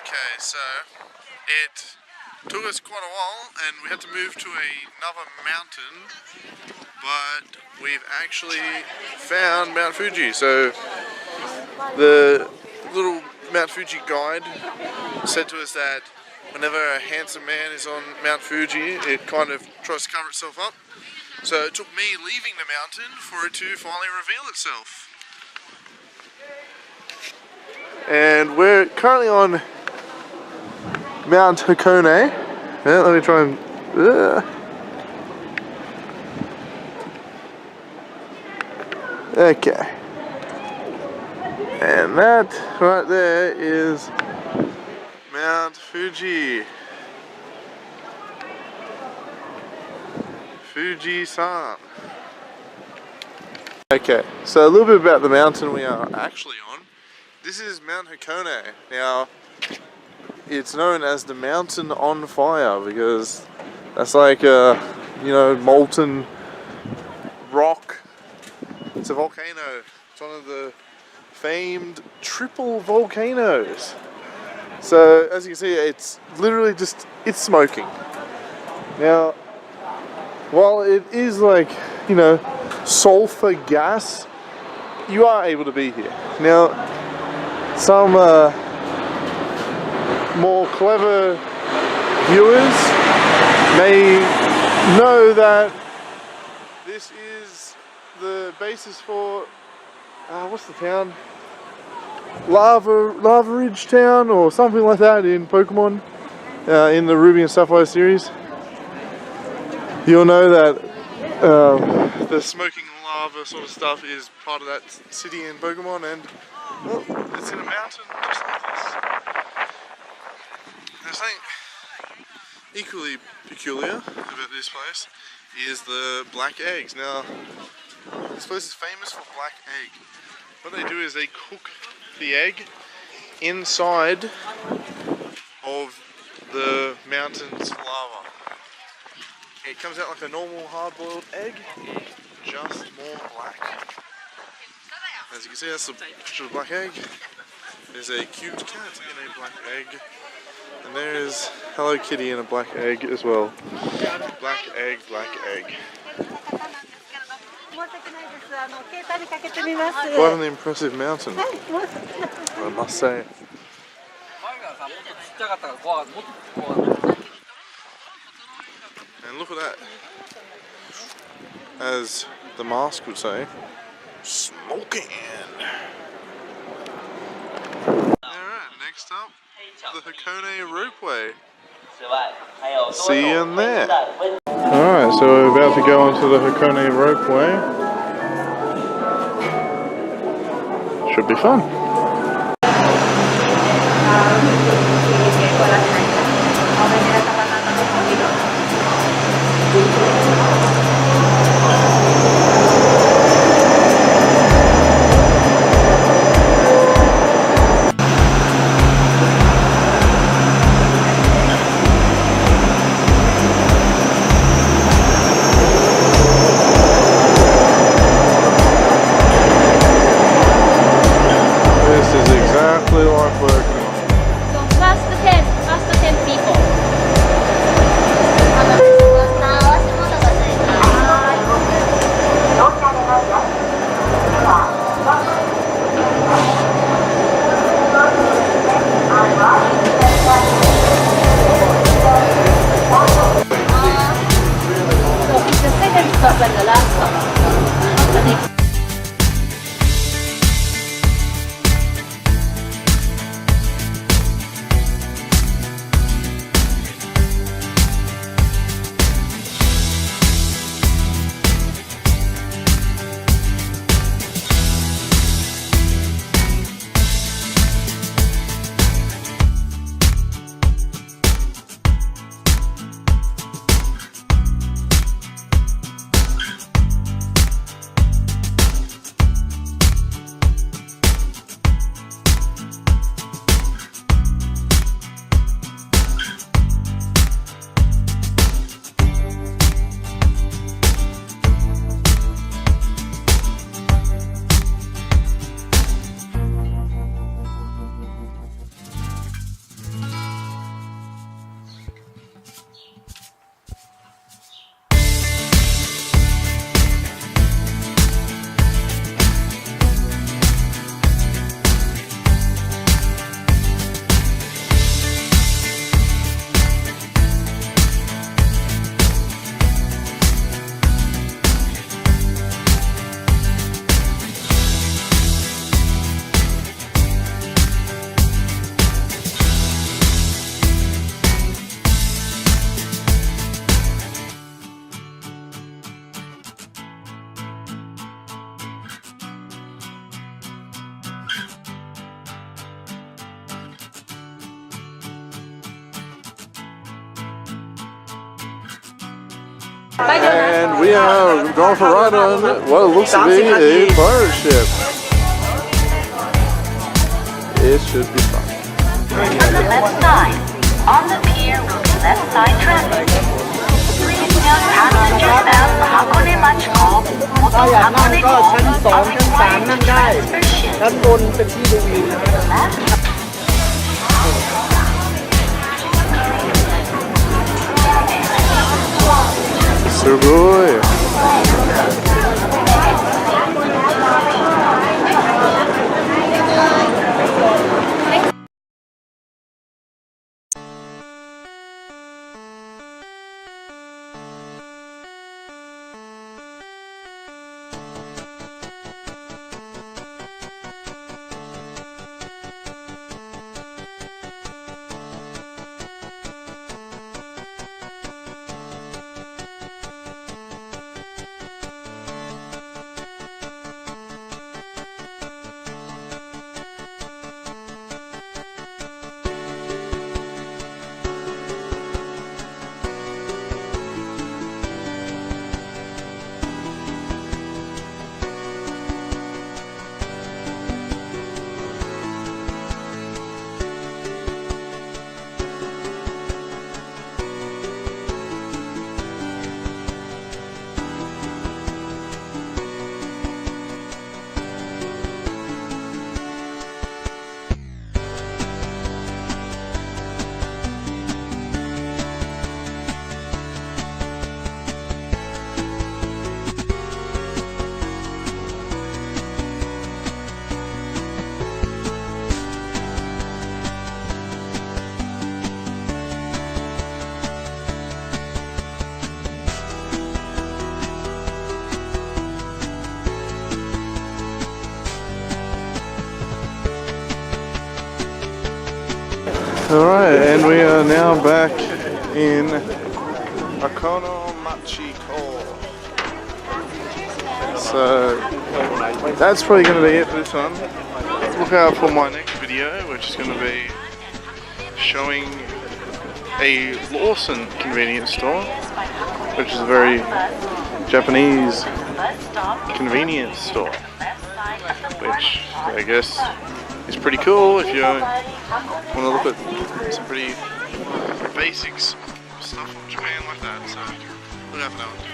Okay, so it took us quite a while and we had to move to another mountain, but we've actually found Mount Fuji. So the little Mount Fuji guide said to us that whenever a handsome man is on Mount Fuji, it kind of tries to cover itself up. So it took me leaving the mountain for it to finally reveal itself. And we're currently on Mt Hakone. Yeah, let me try and... Okay. And that right there is Mount Fuji. Fuji-san. Okay, so a little bit about the mountain we are actually on. This is Mt Hakone. Now, it's known as the mountain on fire because that's like a, molten rock. It's a volcano. It's one of the famed triple volcanoes. So, as you can see, it's literally just, it's smoking. Now, while it is like, sulfur gas, you are able to be here. Now, some more clever viewers may know that this is the basis for, what's the town? Lavaridge town or something like that in Pokemon, in the Ruby and Sapphire series. You'll know that the smoking lava sort of stuff is part of that city in Pokemon, and well, it's in a mountain just like this. There's something equally peculiar about this place is the black eggs. Now, this place is famous for black egg. What they do is they cook the egg inside of the mountain's lava. It comes out like a normal hard-boiled egg, just more black. As you can see, that's the picture of the black egg. There's a cute cat in a black egg. And there's Hello Kitty in a black egg as well. Black egg, black egg. Quite an impressive mountain, I must say. And look at that. As the mask would say, smoking. Alright, next up, the Hakone Ropeway. See you in there. Alright, so we're about to go onto the Hakone Ropeway. Should be fun. And we are going for a ride on what looks to be a pirate ship. It should be fun. On the left side, on the pier will be left side traffic. Please note passengers bound for Hakone Machiko, Mt Hakone are required to transfer ships. ด้านบนเป็นที่ดูวิว すごい。Alright, and we are now back in Hakone Machiko. So that's probably going to be it for this one. Look out for my next video, which is going to be showing a Lawson convenience store, which is a very Japanese convenience store, which I guess is pretty cool if you want to look at some pretty basics stuff from Japan like that. So look out for that one.